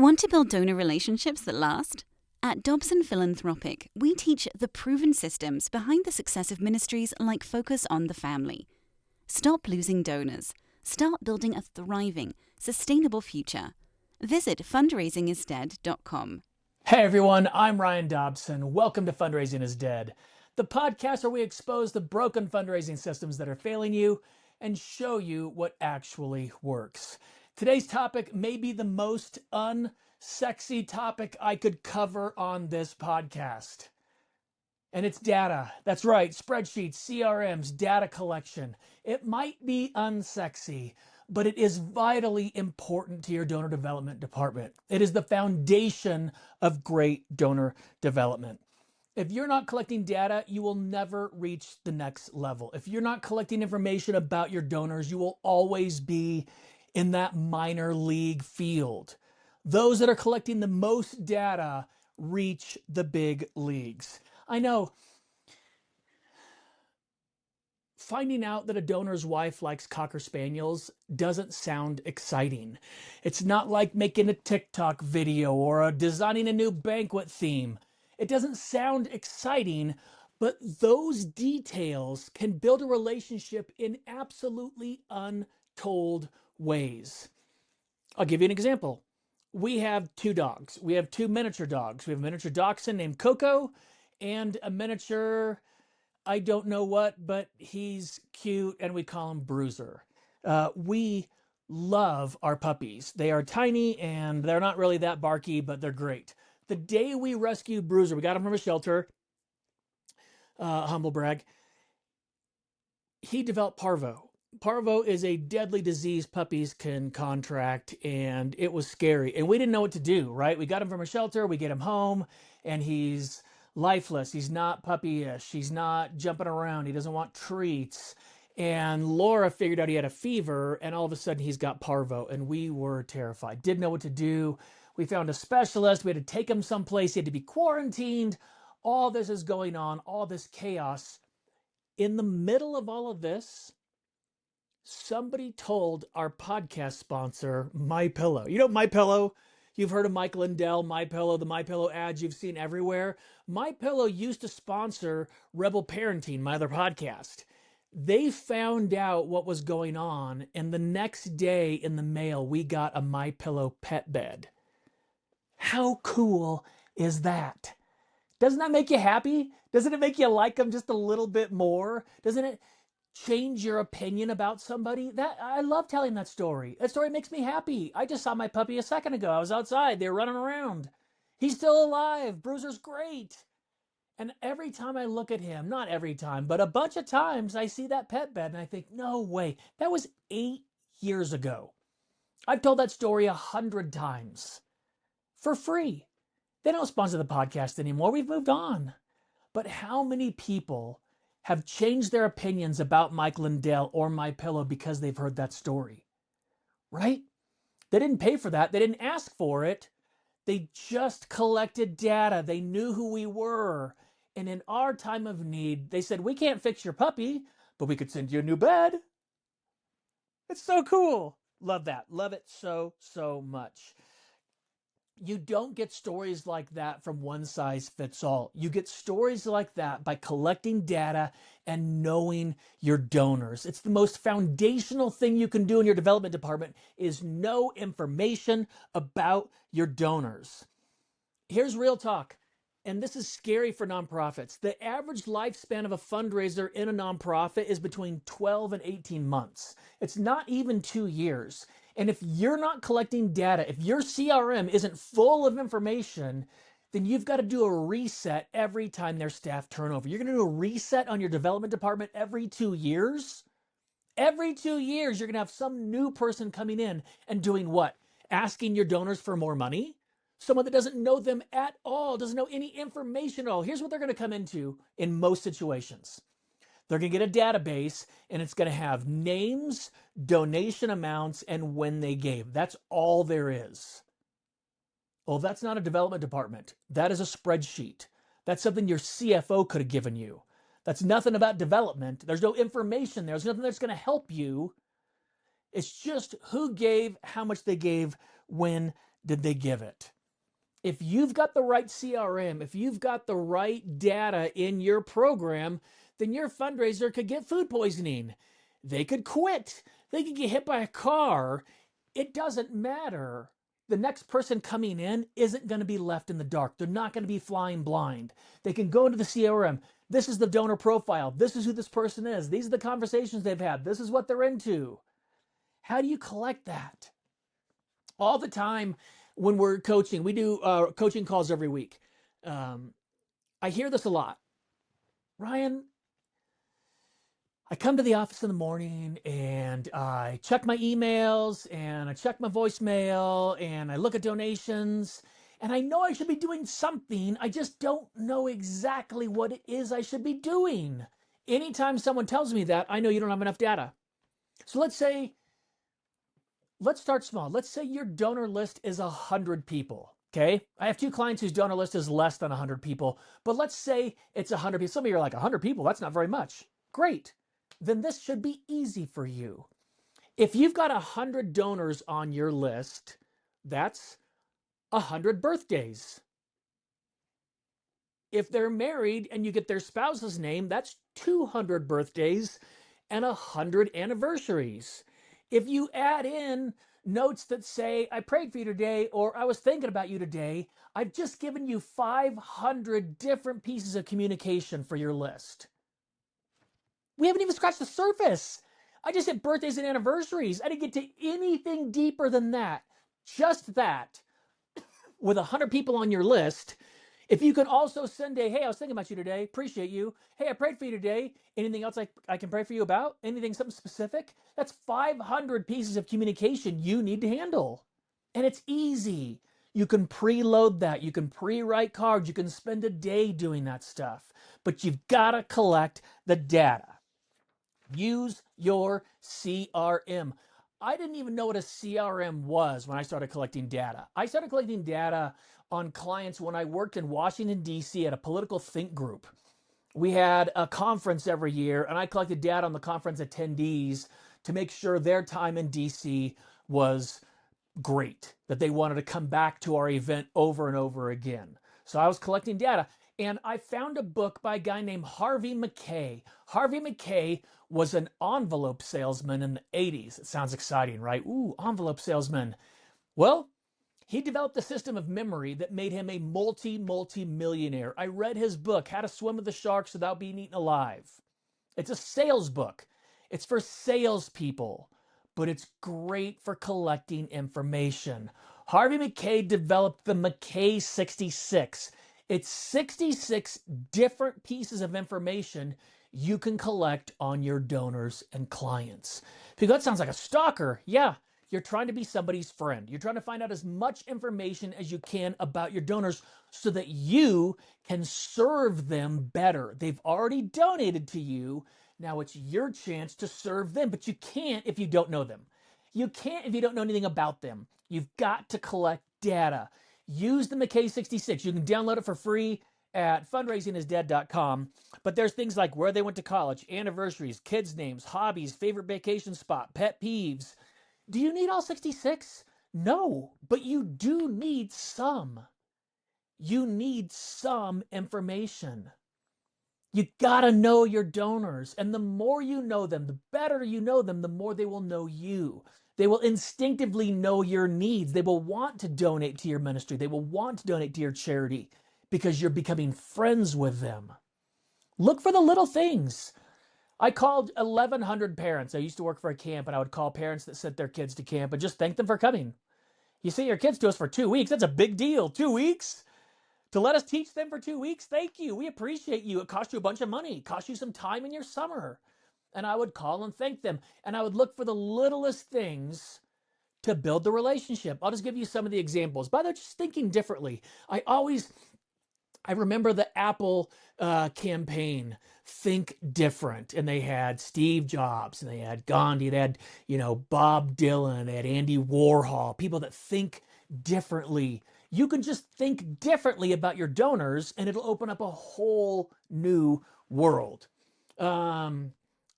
Want to build donor relationships that last? At Dobson Philanthropic, we teach the proven systems behind the success of ministries like Focus on the Family. Stop losing donors. Start building a thriving, sustainable future. Visit fundraisingisdead.com. Hey everyone, I'm Ryan Dobson. Welcome to Fundraising is Dead, the podcast where we expose the broken fundraising systems that are failing you and show you what actually works. Today's topic may be the most unsexy topic I could cover on this podcast. And it's data. That's right, spreadsheets, CRMs, data collection. It might be unsexy, but it is vitally important to your donor development department. It is the foundation of great donor development. If you're not collecting data, you will never reach the next level. If you're not collecting information about your donors, you will always be in that minor league field. Those that are collecting the most data reach the big leagues. I know finding out that a donor's wife likes Cocker Spaniels doesn't sound exciting. It's not like making a TikTok video or designing a new banquet theme. It doesn't sound exciting, but those details can build a relationship in absolutely untold ways. I'll give you an example. We have two dogs. We have two miniature dogs. We have a miniature dachshund named Coco and a miniature, I don't know what, but he's cute and we call him Bruiser. We love our puppies. They are tiny and they're not really that barky, but they're great. The day we rescued Bruiser, we got him from a shelter, humble brag, he developed parvo. Parvo is a deadly disease puppies can contract, and it was scary. And we didn't know what to do, right? We got him from a shelter, we get him home, and he's lifeless. He's not puppyish. He's not jumping around. He doesn't want treats. And Laura figured out he had a fever, and all of a sudden he's got parvo, and we were terrified. Didn't know what to do. We found a specialist. We had to take him someplace. He had to be quarantined. All this is going on, all this chaos. In the middle of all of this, somebody told our podcast sponsor, MyPillow. You know MyPillow? You've heard of Mike Lindell, MyPillow, the MyPillow ads you've seen everywhere. MyPillow used to sponsor Rebel Parenting, my other podcast. They found out what was going on, and the next day in the mail, we got a MyPillow pet bed. How cool is that? Doesn't that make you happy? Doesn't it make you like them just a little bit more? Doesn't it change your opinion about somebody? That I love telling that story. That story makes me happy. I just saw my puppy a second ago. I was outside. They were running around. He's still alive. Bruiser's great. And every time I look at him, not every time, but a bunch of times I see that pet bed and I think, no way. That was 8 years ago. I've told that story 100 times for free. They don't sponsor the podcast anymore. We've moved on. But how many people have changed their opinions about Mike Lindell or MyPillow because they've heard that story, right? They didn't pay for that. They didn't ask for it. They just collected data. They knew who we were. And in our time of need, they said, we can't fix your puppy, but we could send you a new bed. It's so cool. Love that. Love it so, so much. You don't get stories like that from one size fits all. You get stories like that by collecting data and knowing your donors. It's the most foundational thing you can do in your development department is know information about your donors. Here's real talk, and this is scary for nonprofits. The average lifespan of a fundraiser in a nonprofit is between 12 and 18 months. It's not even 2 years. And if you're not collecting data, if your CRM isn't full of information, then you've got to do a reset every time there's staff turnover. You're going to do a reset on your development department every 2 years. Every 2 years, you're going to have some new person coming in and doing what? Asking your donors for more money? Someone that doesn't know them at all, doesn't know any information at all. Here's what they're going to come into in most situations. They're going to get a database, and it's going to have names, donation amounts, and when they gave. That's all there is. Well, that's not a development department. That is a spreadsheet. That's something your CFO could have given you. That's nothing about development. There's no information there. There's nothing that's going to help you. It's just who gave, how much they gave, when did they give it? If you've got the right CRM, if you've got the right data in your program, then your fundraiser could get food poisoning. They could quit. They could get hit by a car. It doesn't matter. The next person coming in isn't going to be left in the dark. They're not going to be flying blind. They can go into the CRM. This is the donor profile. This is who this person is. These are the conversations they've had. This is what they're into. How do you collect that? All the time when we're coaching, we do coaching calls every week. I hear this a lot. Ryan, I come to the office in the morning and I check my emails and I check my voicemail and I look at donations and I know I should be doing something. I just don't know exactly what it is I should be doing. Anytime someone tells me that, I know you don't have enough data. So let's start small. Let's say your donor list is 100 people. Okay. I have 2 clients whose donor list is less than 100 people, but let's say it's 100 people. Some of you are like, 100 people, that's not very much. Great. Then this should be easy for you. If you've got 100 donors on your list, that's 100 birthdays. If they're married and you get their spouse's name, that's 200 birthdays and 100 anniversaries. If you add in notes that say, I prayed for you today, or I was thinking about you today, I've just given you 500 different pieces of communication for your list. We haven't even scratched the surface. I just hit birthdays and anniversaries. I didn't get to anything deeper than that. Just that. With 100 people on your list, if you can also send a, hey, I was thinking about you today, appreciate you. Hey, I prayed for you today. Anything else I can pray for you about? Anything, something specific? That's 500 pieces of communication you need to handle. And it's easy. You can preload that. You can pre-write cards. You can spend a day doing that stuff. But you've got to collect the data. Use your CRM. I didn't even know what a CRM was when I started collecting data. I started collecting data on clients when I worked in Washington, D.C. at a political think group. We had a conference every year, and I collected data on the conference attendees to make sure their time in D.C. was great, that they wanted to come back to our event over and over again. So I was collecting data, and I found a book by a guy named Harvey Mackay. Harvey Mackay was an envelope salesman in the 80s. It sounds exciting, right? Ooh, envelope salesman. Well, he developed a system of memory that made him a multi-millionaire. I read his book, How to Swim with the Sharks Without Being Eaten Alive. It's a sales book. It's for salespeople, but it's great for collecting information. Harvey Mackay developed the Mackay 66. It's 66 different pieces of information you can collect on your donors and clients. Because that sounds like a stalker. Yeah, you're trying to be somebody's friend. You're trying to find out as much information as you can about your donors so that you can serve them better. They've already donated to you. Now it's your chance to serve them, but you can't if you don't know them. You can't if you don't know anything about them. You've got to collect data. Use the Mackay 66. You can download it for free at fundraisingisdead.com. But there's things like where they went to college, anniversaries, kids' names, hobbies, favorite vacation spot, pet peeves. Do you need all 66? No, but you do need some. You need some information. You gotta know your donors. And the more you know them, the better you know them, the more they will know you. They will instinctively know your needs. They will want to donate to your ministry. They will want to donate to your charity because you're becoming friends with them. Look for the little things. I called 1,100 parents. I used to work for a camp, and I would call parents that sent their kids to camp and just thank them for coming. You sent your kids to us for 2 weeks. That's a big deal. 2 weeks? To let us teach them for 2 weeks? Thank you. We appreciate you. It cost you a bunch of money. It cost you some time in your summer. And I would call and thank them. And I would look for the littlest things to build the relationship. I'll just give you some of the examples. By the way, just thinking differently. I remember the Apple campaign, Think Different, and they had Steve Jobs, and they had Gandhi, they had, Bob Dylan, they had Andy Warhol, people that think differently. You can just think differently about your donors, and it'll open up a whole new world.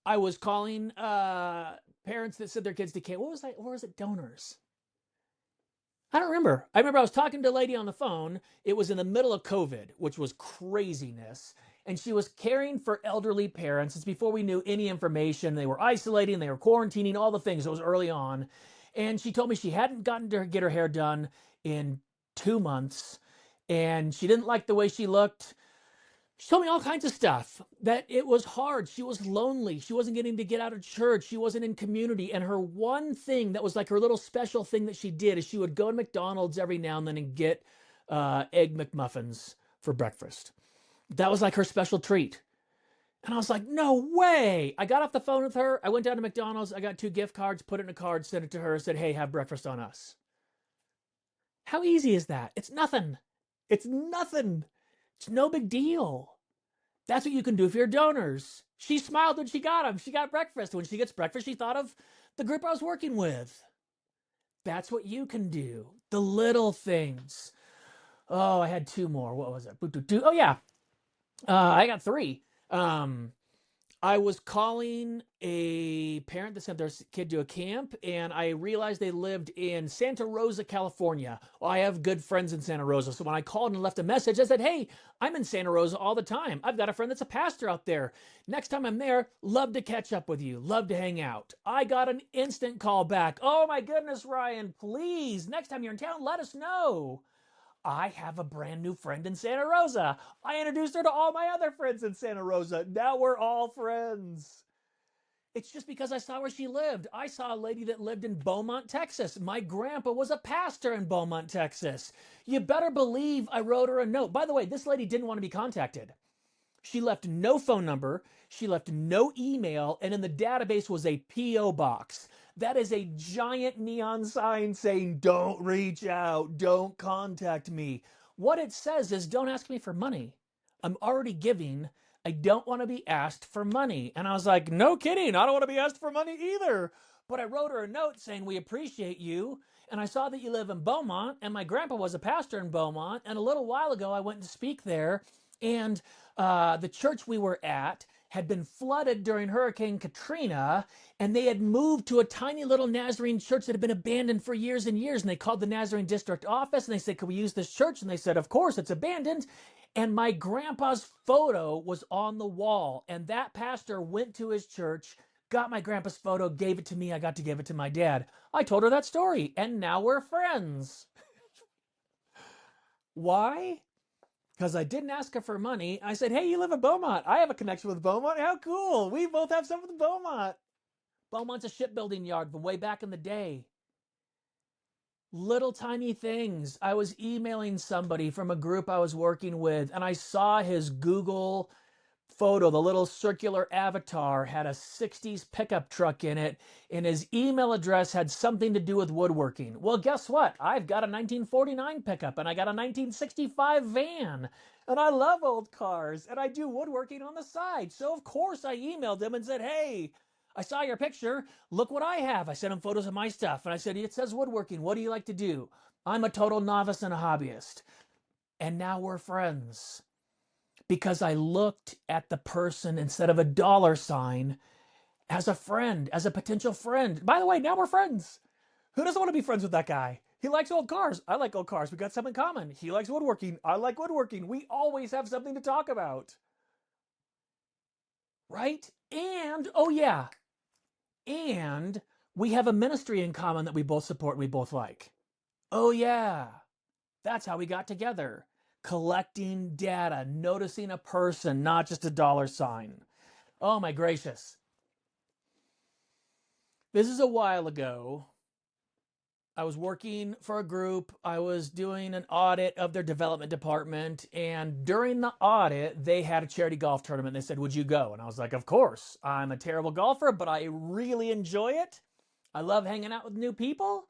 I was calling parents that sent their kids to camp. What was it? Donors. I don't remember. I remember I was talking to a lady on the phone. It was in the middle of COVID, which was craziness. And she was caring for elderly parents. It's before we knew any information. They were isolating, they were quarantining, all the things. It was early on. And she told me she hadn't gotten to get her hair done in 2 months. And she didn't like the way she looked. She told me all kinds of stuff, that it was hard. She was lonely. She wasn't getting to get out of church. She wasn't in community. And her one thing that was like her little special thing that she did is she would go to McDonald's every now and then and get Egg McMuffins for breakfast. That was like her special treat. And I was like, no way. I got off the phone with her. I went down to McDonald's. I got 2 gift cards, put it in a card, sent it to her, said, hey, have breakfast on us. How easy is that? It's nothing. It's nothing. It's no big deal. That's what you can do for your donors. She smiled when she got them. She got breakfast. When she gets breakfast, she thought of the group I was working with. That's what you can do. The little things. Oh, I had 2 more. What was it? Oh, yeah. I got 3. I was calling a parent that sent their kid to a camp, and I realized they lived in Santa Rosa, California. Well, I have good friends in Santa Rosa, so when I called and left a message, I said, hey, I'm in Santa Rosa all the time. I've got a friend that's a pastor out there. Next time I'm there, love to catch up with you, love to hang out. I got an instant call back. Oh my goodness, Ryan, please, next time you're in town, let us know. I have a brand new friend in Santa Rosa. I introduced her to all my other friends in Santa Rosa. Now we're all friends. It's just because I saw where she lived. I saw a lady that lived in Beaumont, Texas. My grandpa was a pastor in Beaumont, Texas. You better believe I wrote her a note. By the way, this lady didn't want to be contacted. She left no phone number. She left no email. And in the database was a P.O. box. That is a giant neon sign saying, don't reach out. Don't contact me. What it says is, don't ask me for money. I'm already giving. I don't want to be asked for money. And I was like, no kidding. I don't want to be asked for money either. But I wrote her a note saying, we appreciate you. And I saw that you live in Beaumont. And my grandpa was a pastor in Beaumont. And a little while ago, I went to speak there. And the church we were at had been flooded during Hurricane Katrina, and they had moved to a tiny little Nazarene church that had been abandoned for years and years. And they called the Nazarene district office, and they said, can we use this church? And they said, of course, it's abandoned. And my grandpa's photo was on the wall, and that pastor went to his church, got my grandpa's photo, gave it to me. I got to give it to my dad. I told her that story, and now we're friends. Why? Because I didn't ask her for money. I said, hey, you live in Beaumont. I have a connection with Beaumont. How cool. We both have something with Beaumont. Beaumont's a shipbuilding yard from way back in the day. Little tiny things. I was emailing somebody from a group I was working with, and I saw his Google photo. The little circular avatar had a 60s pickup truck in it, and his email address had something to do with woodworking. Well, guess what? I've got a 1949 pickup, and I got a 1965 van, and I love old cars, and I do woodworking on the side. So, of course, I emailed him and said, hey, I saw your picture. Look what I have. I sent him photos of my stuff, and I said, it says woodworking. What do you like to do? I'm a total novice and a hobbyist. And now we're friends. Because I looked at the person instead of a dollar sign as a friend, as a potential friend. By the way, now we're friends. Who doesn't want to be friends with that guy? He likes old cars. I like old cars. We got something in common. He likes woodworking. I like woodworking. We always have something to talk about. Right? And, oh yeah, and we have a ministry in common that we both support and we both like. Oh yeah, that's how we got together. Collecting data, noticing a person, not just a dollar sign. Oh my gracious. This is a while ago. I was working for a group. I was doing an audit of their development department. And during the audit, they had a charity golf tournament. They said, would you go? And I was like, of course. I'm a terrible golfer, but I really enjoy it. I love hanging out with new people.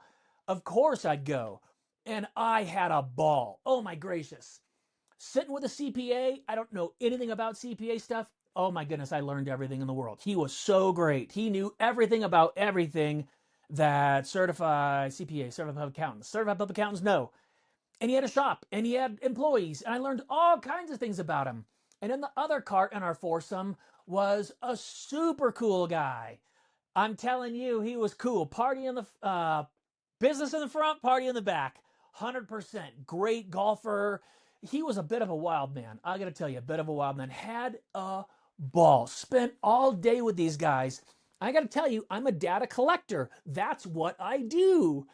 Of course I'd go. And I had a ball. Oh my gracious. Sitting with a CPA, I don't know anything about CPA stuff. Oh my goodness, I learned everything in the world. He was so great. He knew everything about everything that certified public accountants know. And he had a shop, and he had employees, and I learned all kinds of things about him. And in the other cart in our foursome was a super cool guy. I'm telling you, he was cool. Party in the business in the front, party in the back. 100%. Great golfer. He was a bit of a wild man. I got to tell you, a bit of a wild man. Had a ball. Spent all day with these guys. I got to tell you, I'm a data collector. That's what I do.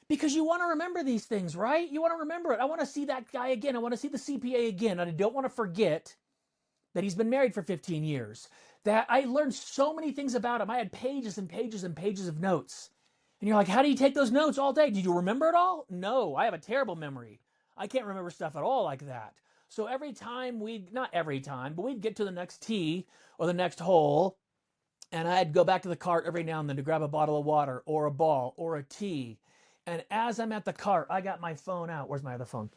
Because you want to remember these things, right? You want to remember it. I want to see that guy again. I want to see the CPA again. And I don't want to forget that he's been married for 15 years. That I learned so many things about him. I had pages and pages and pages of notes. And you're like, how do you take those notes all day? Did you remember it all? No, I have a terrible memory. I can't remember stuff at all like that. So every time not every time, but we'd get to the next tee or the next hole, and I'd go back to the cart every now and then to grab a bottle of water or a ball or a tee. And as I'm at the cart, I got my phone out. Where's my other phone?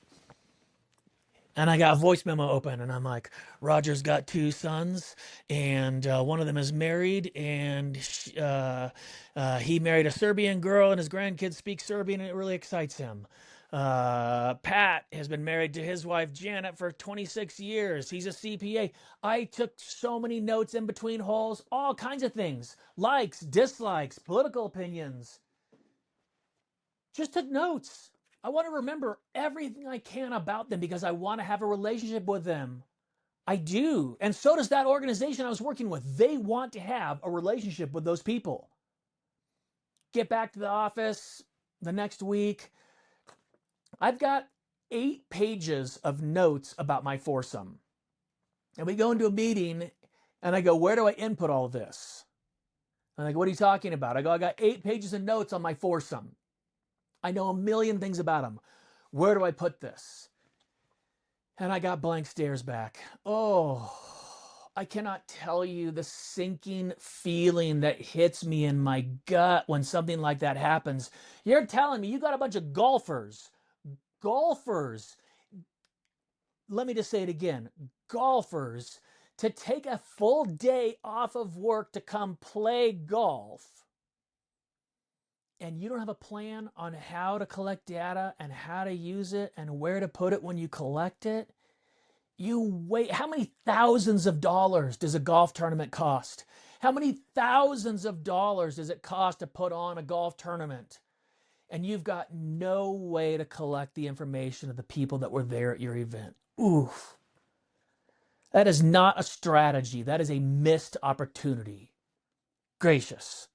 And I got a voice memo open, and I'm like, Roger's got 2 sons, and one of them is married, and he married a Serbian girl, and his grandkids speak Serbian, and it really excites him. Pat has been married to his wife, Janet, for 26 years. He's a CPA. I took so many notes in between holes, all kinds of things, likes, dislikes, political opinions. Just took notes. I want to remember everything I can about them because I want to have a relationship with them. I do. And so does that organization I was working with. They want to have a relationship with those people. Get back to the office the next week. I've got 8 pages of notes about my foursome. And we go into a meeting and I go, where do I input all this? And I go, what are you talking about? I go, I got 8 pages of notes on my foursome. I know a million things about them. Where do I put this? And I got blank stares back. Oh, I cannot tell you the sinking feeling that hits me in my gut when something like that happens. You're telling me you got a bunch of golfers. Let me just say it again. Golfers to take a full day off of work to come play golf. And you don't have a plan on how to collect data and how to use it and where to put it when you collect it, how many thousands of dollars does a golf tournament cost? How many thousands of dollars does it cost to put on a golf tournament? And you've got no way to collect the information of the people that were there at your event. Oof. That is not a strategy. That is a missed opportunity. Gracious.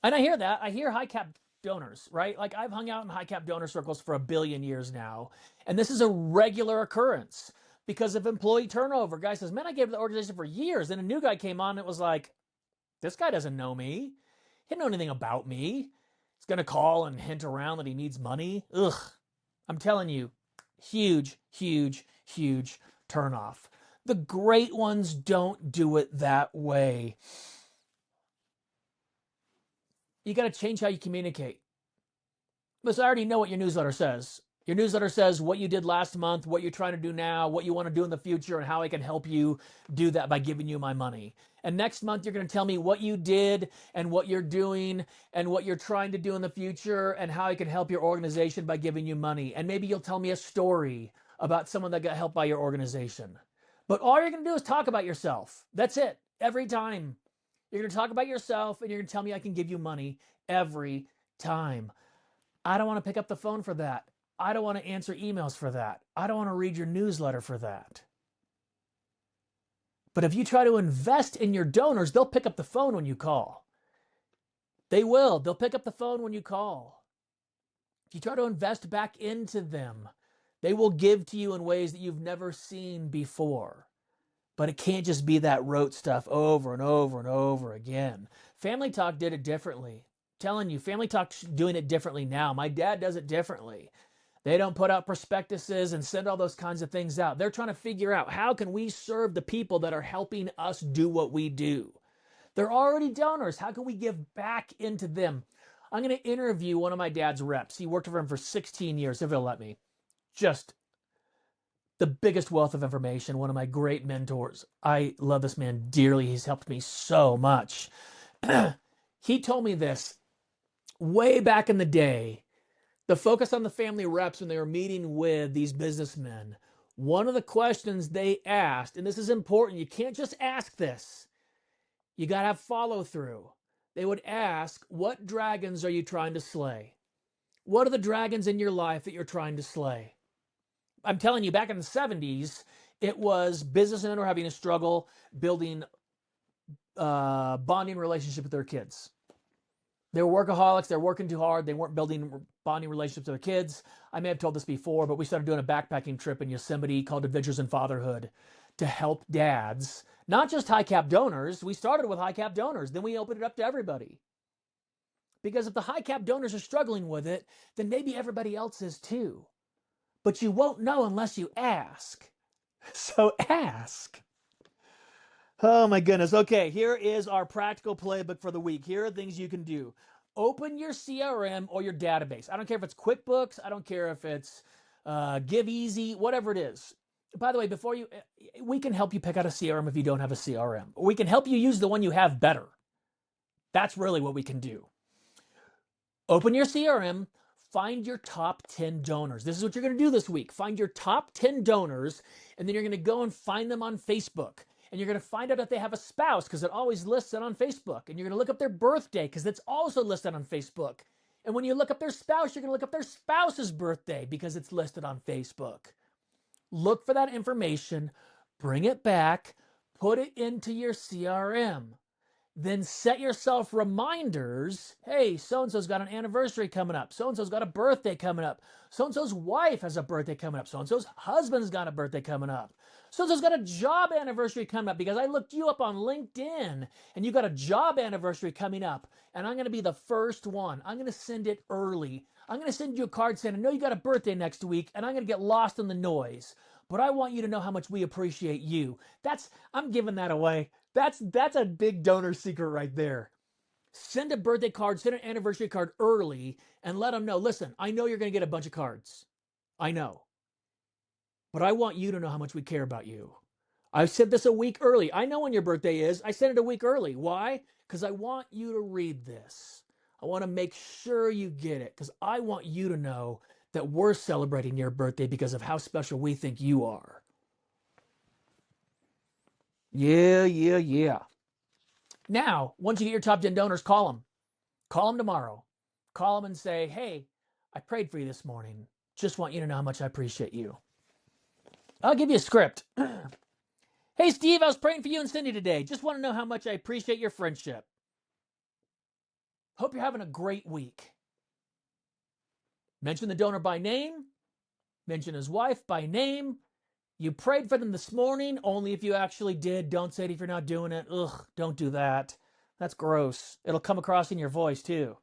And I hear that. I hear high cap donors, right? Like I've hung out in high cap donor circles for 1 billion years now. And this is a regular occurrence because of employee turnover. Guy says, man, I gave the organization for years. Then a new guy came on and it was like, this guy doesn't know me. He didn't know anything about me. He's going to call and hint around that he needs money. Ugh. I'm telling you, huge, huge, huge turnoff. The great ones don't do it that way. You got to change how you communicate. Because I already know what your newsletter says. Your newsletter says what you did last month, what you're trying to do now, what you want to do in the future, and how I can help you do that by giving you my money. And next month, you're going to tell me what you did and what you're doing and what you're trying to do in the future and how I can help your organization by giving you money. And maybe you'll tell me a story about someone that got helped by your organization. But all you're going to do is talk about yourself. That's it. Every time. You're going to talk about yourself and you're going to tell me I can give you money every time. I don't want to pick up the phone for that. I don't want to answer emails for that. I don't want to read your newsletter for that. But if you try to invest in your donors, they'll pick up the phone when you call. They will. They'll pick up the phone when you call. If you try to invest back into them, they will give to you in ways that you've never seen before. But it can't just be that rote stuff over and over and over again. Family Talk did it differently. I'm telling you, Family Talk's doing it differently now. My dad does it differently. They don't put out prospectuses and send all those kinds of things out. They're trying to figure out how can we serve the people that are helping us do what we do. They're already donors. How can we give back into them? I'm going to interview one of my dad's reps. He worked for him for 16 years, if he'll let me. Just the biggest wealth of information, one of my great mentors. I love this man dearly. He's helped me so much. He told me this way back in the day, the focus on the family reps when they were meeting with these businessmen. One of the questions they asked, and this is important, you can't just ask this. You got to have follow through. They would ask, what dragons are you trying to slay? What are the dragons in your life that you're trying to slay? I'm telling you, back in the 70s, it was business owner having a struggle building bonding relationship with their kids. They were workaholics. They're working too hard. They weren't building bonding relationships with their kids. I may have told this before, but we started doing a backpacking trip in Yosemite called Adventures in Fatherhood to help dads, not just high-cap donors. We started with high-cap donors. Then we opened it up to everybody. Because if the high-cap donors are struggling with it, then maybe everybody else is too. But you won't know unless you ask. So ask. Oh my goodness. Okay, here is our practical playbook for the week. Here are things you can do. Open your CRM or your database. I don't care if it's QuickBooks. I don't care if it's GiveEasy, whatever it is. By the way, we can help you pick out a CRM if you don't have a CRM. We can help you use the one you have better. That's really what we can do. Open your CRM. Find your top 10 donors. This is what you're going to do this week. Find your top 10 donors, and then you're going to go and find them on Facebook. And you're going to find out if they have a spouse, because it always lists it on Facebook. And you're going to look up their birthday, because it's also listed on Facebook. And when you look up their spouse, you're going to look up their spouse's birthday, because it's listed on Facebook. Look for that information, bring it back, put it into your CRM. Then set yourself reminders. Hey, so-and-so's got an anniversary coming up. So-and-so's got a birthday coming up. So-and-so's wife has a birthday coming up. So-and-so's husband's got a birthday coming up. So-and-so's got a job anniversary coming up because I looked you up on LinkedIn and you got a job anniversary coming up. And I'm going to be the first one. I'm going to send it early. I'm going to send you a card saying, I know you got a birthday next week and I'm going to get lost in the noise. But I want you to know how much we appreciate you. I'm giving that away. That's a big donor secret right there. Send a birthday card, send an anniversary card early, and let them know, listen, I know you're going to get a bunch of cards. I know. But I want you to know how much we care about you. I said this a week early. I know when your birthday is. I sent it a week early. Why? Because I want you to read this. I want to make sure you get it, because I want you to know that we're celebrating your birthday because of how special we think you are. Yeah. Now, once you get your top 10 donors, call them. Call them tomorrow. Call them and say, hey, I prayed for you this morning. Just want you to know how much I appreciate you. I'll give you a script. Hey, Steve, I was praying for you and Cindy today. Just want to know how much I appreciate your friendship. Hope you're having a great week. Mention the donor by name. Mention his wife by name. You prayed for them this morning, only if you actually did. Don't say it if you're not doing it. Ugh, don't do that. That's gross. It'll come across in your voice too.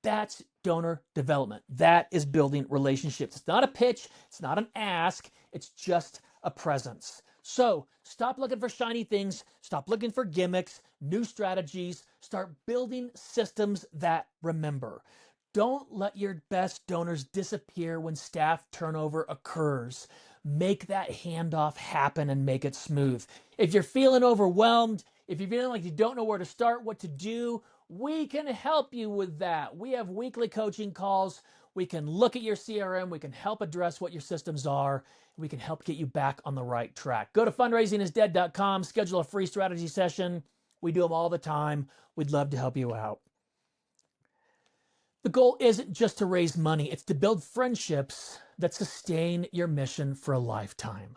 That's donor development. That is building relationships. It's not a pitch. It's not an ask. It's just a presence. So stop looking for shiny things. Stop looking for gimmicks, new strategies. Start building systems that remember. Don't let your best donors disappear when staff turnover occurs. Make that handoff happen and make it smooth. If you're feeling overwhelmed, if you're feeling like you don't know where to start, what to do, we can help you with that. We have weekly coaching calls. We can look at your CRM. We can help address what your systems are. We can help get you back on the right track. Go to fundraisingisdead.com, schedule a free strategy session. We do them all the time. We'd love to help you out. The goal isn't just to raise money. It's to build friendships that sustain your mission for a lifetime.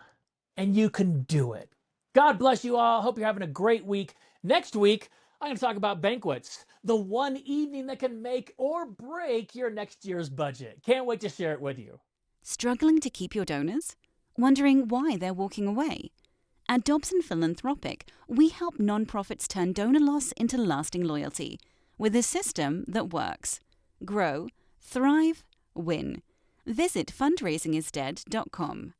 And you can do it. God bless you all. Hope you're having a great week. Next week, I'm going to talk about banquets, the one evening that can make or break your next year's budget. Can't wait to share it with you. Struggling to keep your donors? Wondering why they're walking away? At Dobson Philanthropic, we help nonprofits turn donor loss into lasting loyalty with a system that works. Grow, thrive, win. Visit fundraisingisdead.com.